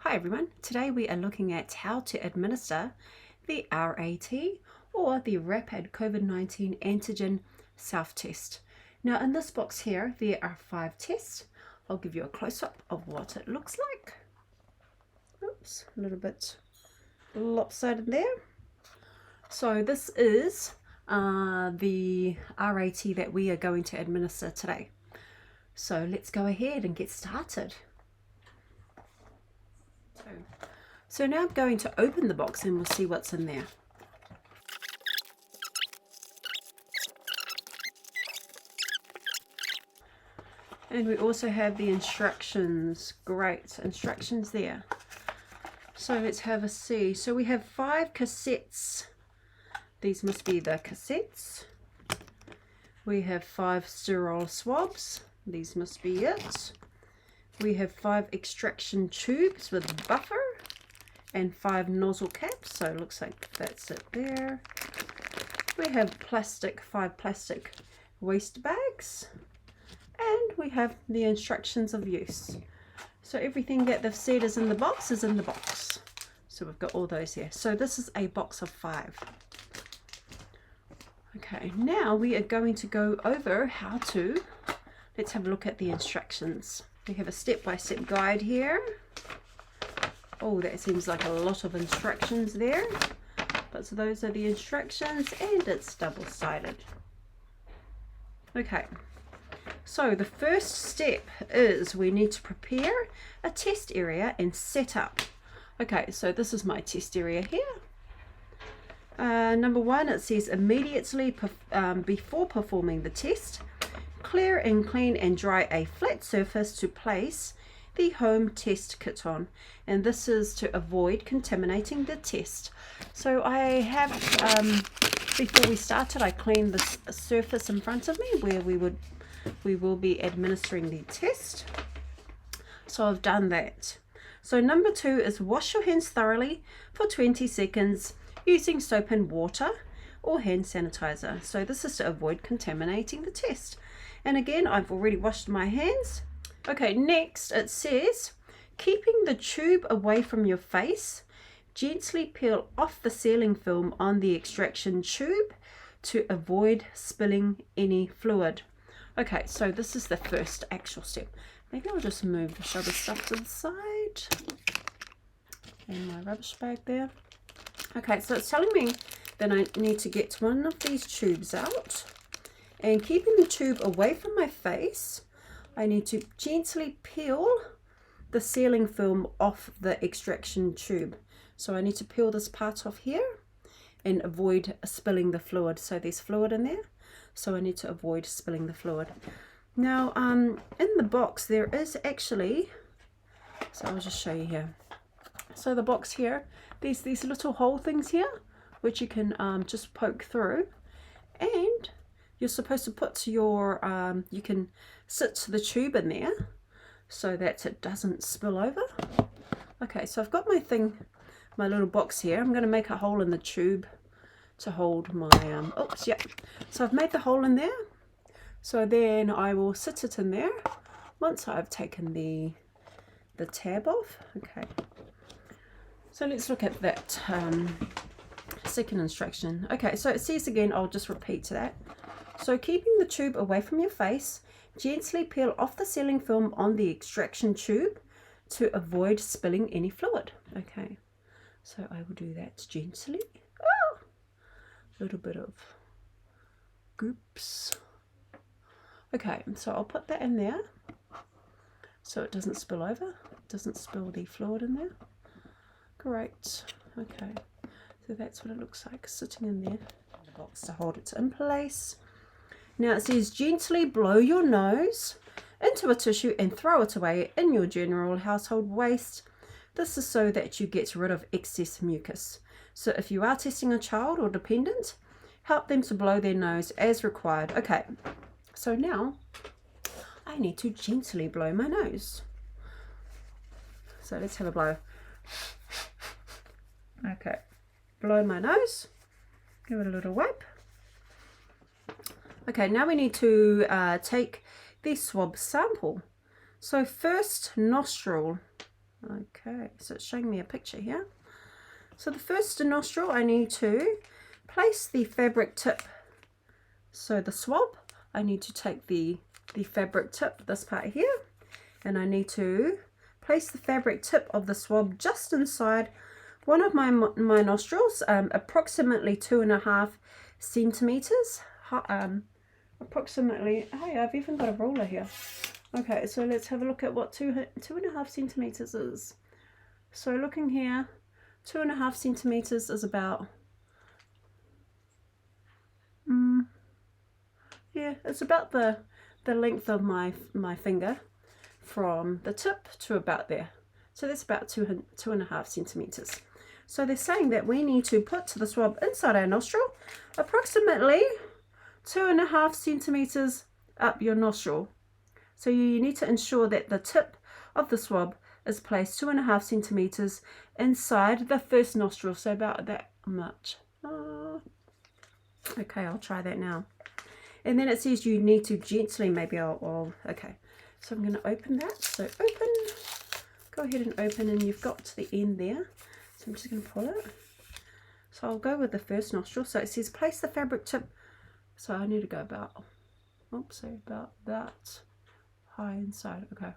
Hi everyone, today we are looking at how to administer the RAT or the Rapid COVID-19 Antigen Self-Test. Now in this box here there are 5 tests. I'll give you a close-up of what it looks like. Oops, a little bit lopsided there. So this is the RAT that we are going to administer today. So let's go ahead and get started. So now I'm going to open the box and we'll see what's in there. And we also have the instructions. Great instructions there. So let's have a see. So we have 5 cassettes. These must be the cassettes. We have 5 sterile swabs. These must be it. We have 5 extraction tubes with buffer and 5 nozzle caps, so it looks like that's it there. We have 5 plastic waste bags, and we have the instructions of use. So everything that they've said is in the box is in the box. So we've got all those here. So this is a box of 5. Okay, now we are going to go over how to, let's have a look at the instructions. We have a step-by-step guide here. Oh, that seems like a lot of instructions there. But so those are the instructions, and it's double-sided. Okay, so the first step is we need to prepare a test area and set up. Okay, so this is my test area here. Number 1, it says immediately before performing the test, clear and clean and dry a flat surface to place the home test kit on, and this is to avoid contaminating the test. So I have before we started I cleaned this surface in front of me where we will be administering the test, so I've done that. So number 2 is wash your hands thoroughly for 20 seconds using soap and water or hand sanitizer. So this is to avoid contaminating the test, and again I've already washed my hands. Okay, next it says, keeping the tube away from your face, gently peel off the sealing film on the extraction tube to avoid spilling any fluid. Okay, so this is the first actual step. Maybe I'll just move this other stuff to the side. And my rubbish bag there. Okay, so it's telling me that I need to get one of these tubes out. And keeping the tube away from my face, I need to gently peel the sealing film off the extraction tube. So I need to peel this part off here and avoid spilling the fluid. So there's fluid in there, so I need to avoid spilling the fluid. Now in the box there is actually, so I'll just show you here. So the box here, there's these little hole things here which you can just poke through, and you're supposed to put your, you can sit the tube in there so that it doesn't spill over. Okay, so I've got my thing, my little box here. I'm going to make a hole in the tube to hold my, oops, yep. So I've made the hole in there. So then I will sit it in there once I've taken the tab off. Okay. So let's look at that second instruction. Okay, so it says again, I'll just repeat that. So keeping the tube away from your face, gently peel off the sealing film on the extraction tube to avoid spilling any fluid. Okay, so I will do that gently. Oh, a little bit of goops. Okay, so I'll put that in there so it doesn't spill over, it doesn't spill the fluid in there. Great. Okay, so that's what it looks like sitting in there. The box to hold it in place. Now it says gently blow your nose into a tissue and throw it away in your general household waste. This is so that you get rid of excess mucus. So if you are testing a child or dependent, help them to blow their nose as required. Okay, so now I need to gently blow my nose. So let's have a blow. Okay, blow my nose, give it a little wipe. Okay, now we need to take the swab sample. So first nostril. Okay, so it's showing me a picture here. So the first nostril, I need to place the fabric tip. So the swab, I need to take the fabric tip, this part here, and I need to place the fabric tip of the swab just inside one of my nostrils, approximately 2.5 centimeters. Approximately, hey, I've even got a ruler here. Okay, so let's have a look at what 2.5 centimeters is. So looking here, 2.5 centimeters is about, yeah, it's about the length of my finger from the tip to about there. So that's about 2.5 centimeters. So they're saying that we need to put the swab inside our nostril, approximately 2.5 centimeters up your nostril. So you need to ensure that the tip of the swab is placed 2.5 centimeters inside the first nostril. So about that much. Okay, I'll try that now. And then it says you need to gently, maybe okay. So I'm going to open that. So open, go ahead and open, and you've got to the end there. So I'm just going to pull it. So I'll go with the first nostril. So it says place the fabric tip. So I need to go about, about that high inside. Okay.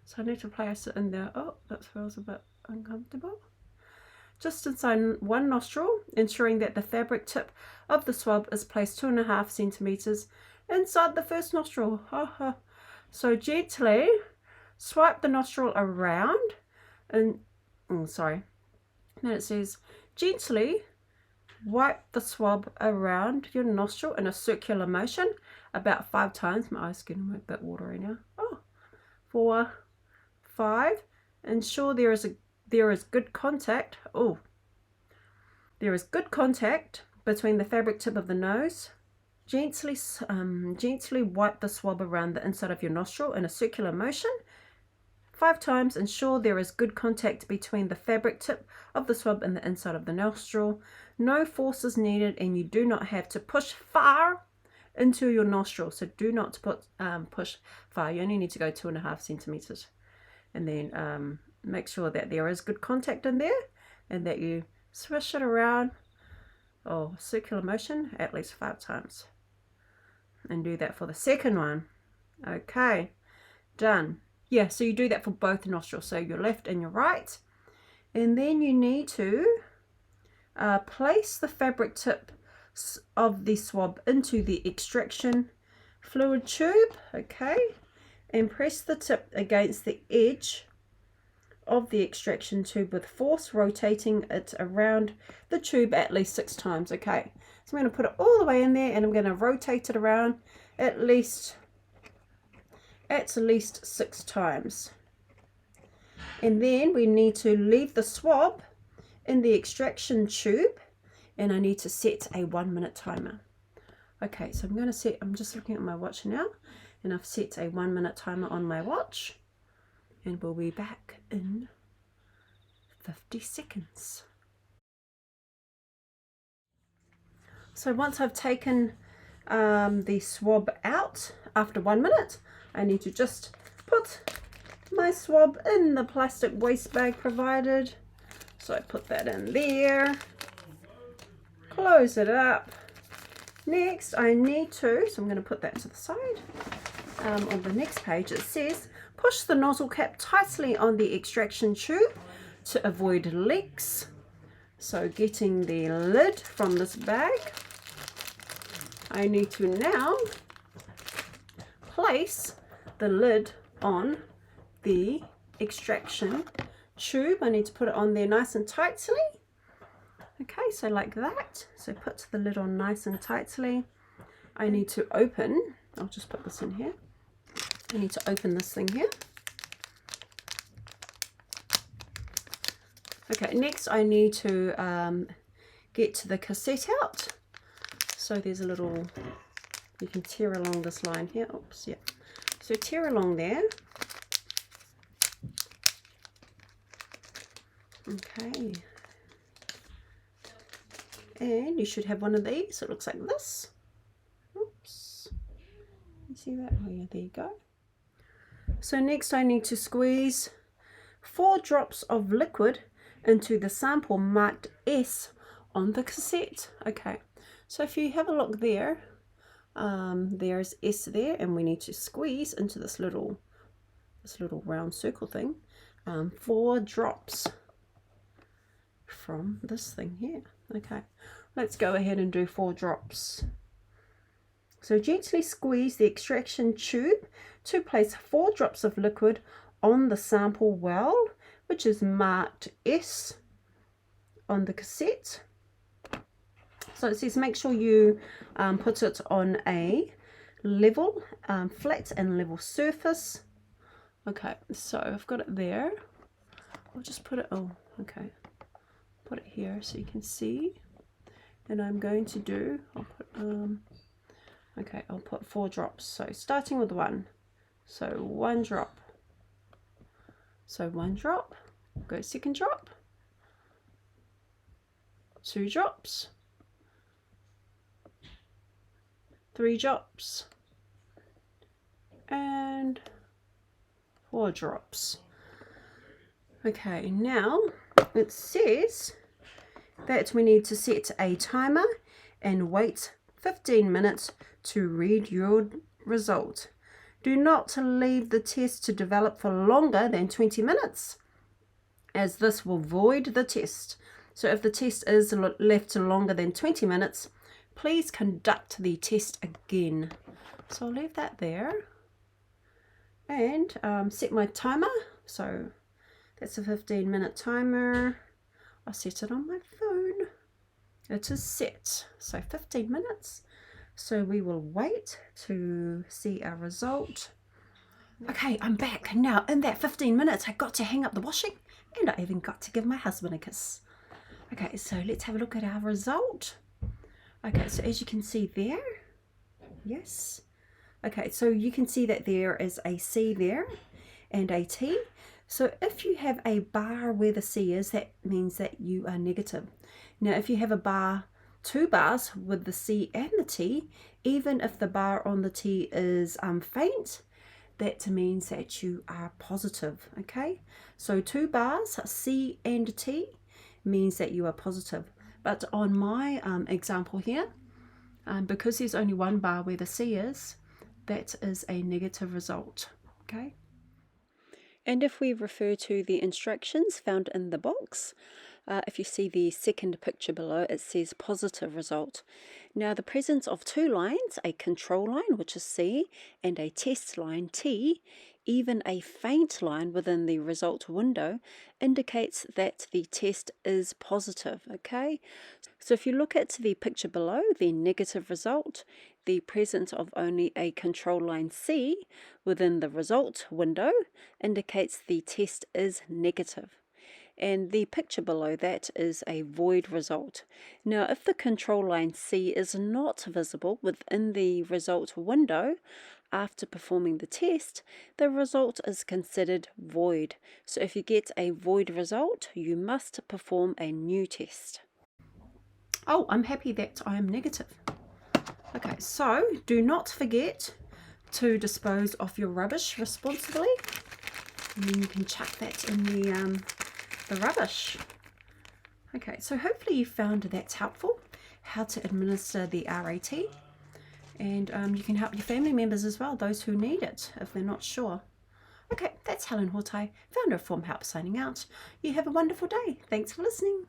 So I need to place it in there. Oh, that feels a bit uncomfortable. Just inside one nostril, ensuring that the fabric tip of the swab is placed 2.5 centimeters inside the first nostril. So gently swipe the nostril around, and then it says gently wipe the swab around your nostril in a circular motion about 5 times. My eyes getting a bit watery now. 4, 5. Ensure there is good contact. There is good contact between the fabric tip of the nose. Gently wipe the swab around the inside of your nostril in a circular motion 5 times. Ensure there is good contact between the fabric tip of the swab and the inside of the nostril. No force is needed, and you do not have to push far into your nostril. So do not push far. You only need to go 2.5 centimeters. And then make sure that there is good contact in there, and that you swish it around, circular motion, at least 5 times. And do that for the second one. Okay, done. Yeah, so you do that for both nostrils, so your left and your right. And then you need to place the fabric tip of the swab into the extraction fluid tube, okay, and press the tip against the edge of the extraction tube with force, rotating it around the tube at least 6 times. Okay, so I'm going to put it all the way in there, and I'm going to rotate it around at least 6 times. And then we need to leave the swab in the extraction tube, and I need to set a 1-minute timer. Okay, so I'm just looking at my watch now, and I've set a 1-minute timer on my watch, and we'll be back in 50 seconds. So once I've taken the swab out after 1 minute, I need to just put my swab in the plastic waste bag provided. So I put that in there, close it up. Next I need to, so I'm going to put that to the side. On the next page it says push the nozzle cap tightly on the extraction tube to avoid leaks. So getting the lid from this bag, I need to now place the lid on the extraction tube. I need to put it on there nice and tightly. Okay, so like that. So put the lid on nice and tightly. I need to open, I'll just put this in here. I need to open this thing here. Okay, next I need to get the cassette out. So there's a little, you can tear along this line here. Oops, yeah. So tear along there. Okay. And you should have one of these. It looks like this. Oops. You see that? Oh yeah, there you go. So next I need to squeeze 4 drops of liquid into the sample marked S on the cassette. Okay, so if you have a look there, there's S there, and we need to squeeze into this little round circle thing, 4 drops from this thing here. Okay, let's go ahead and do 4 drops. So gently squeeze the extraction tube to place 4 drops of liquid on the sample well, which is marked S on the cassette. So it says make sure you put it on a level, flat and level surface. Okay, so I've got it there. I'll just put it, oh, okay. Put it here so you can see. And I'm going to do, I'll put 4 drops. So starting with 1. So 1 drop. So 1 drop. Go second drop. 2 drops. 3 drops. And 4 drops. Okay, now it says that we need to set a timer and wait 15 minutes to read your result. Do not leave the test to develop for longer than 20 minutes, as this will void the test. So if the test is left longer than 20 minutes, please conduct the test again. So I'll leave that there and set my timer. So that's a 15-minute timer. I'll set it on my phone. It is set, so 15 minutes. So we will wait to see our result. Okay, I'm back. Now in that 15 minutes I got to hang up the washing, and I even got to give my husband a kiss. Okay, so let's have a look at our result. Okay, so as you can see there, yes. Okay, so you can see that there is a C there and a T. So if you have a bar where the C is, that means that you are negative. Now if you have a bar, 2 bars with the C and the T, even if the bar on the T is faint, that means that you are positive. Okay, so 2 bars, C and T, means that you are positive. But on my example here, because there's only 1 bar where the C is, that is a negative result. Okay. And if we refer to the instructions found in the box, if you see the second picture below, it says positive result. Now the presence of 2 lines, a control line which is C and a test line T, even a faint line within the result window, indicates that the test is positive. Okay, so if you look at the picture below, the negative result, the presence of only a control line C within the result window indicates the test is negative. And the picture below that is a void result. Now if the control line C is not visible within the result window after performing the test, the result is considered void. So if you get a void result, you must perform a new test. Oh, I'm happy that I am negative. Okay, so do not forget to dispose of your rubbish responsibly, and then you can chuck that in the rubbish. Okay, so hopefully you found that's helpful, how to administer the RAT, and you can help your family members as well, those who need it if they're not sure. Okay, that's Helen Hortai, founder of Form Help, signing out. You have a wonderful day. Thanks for listening.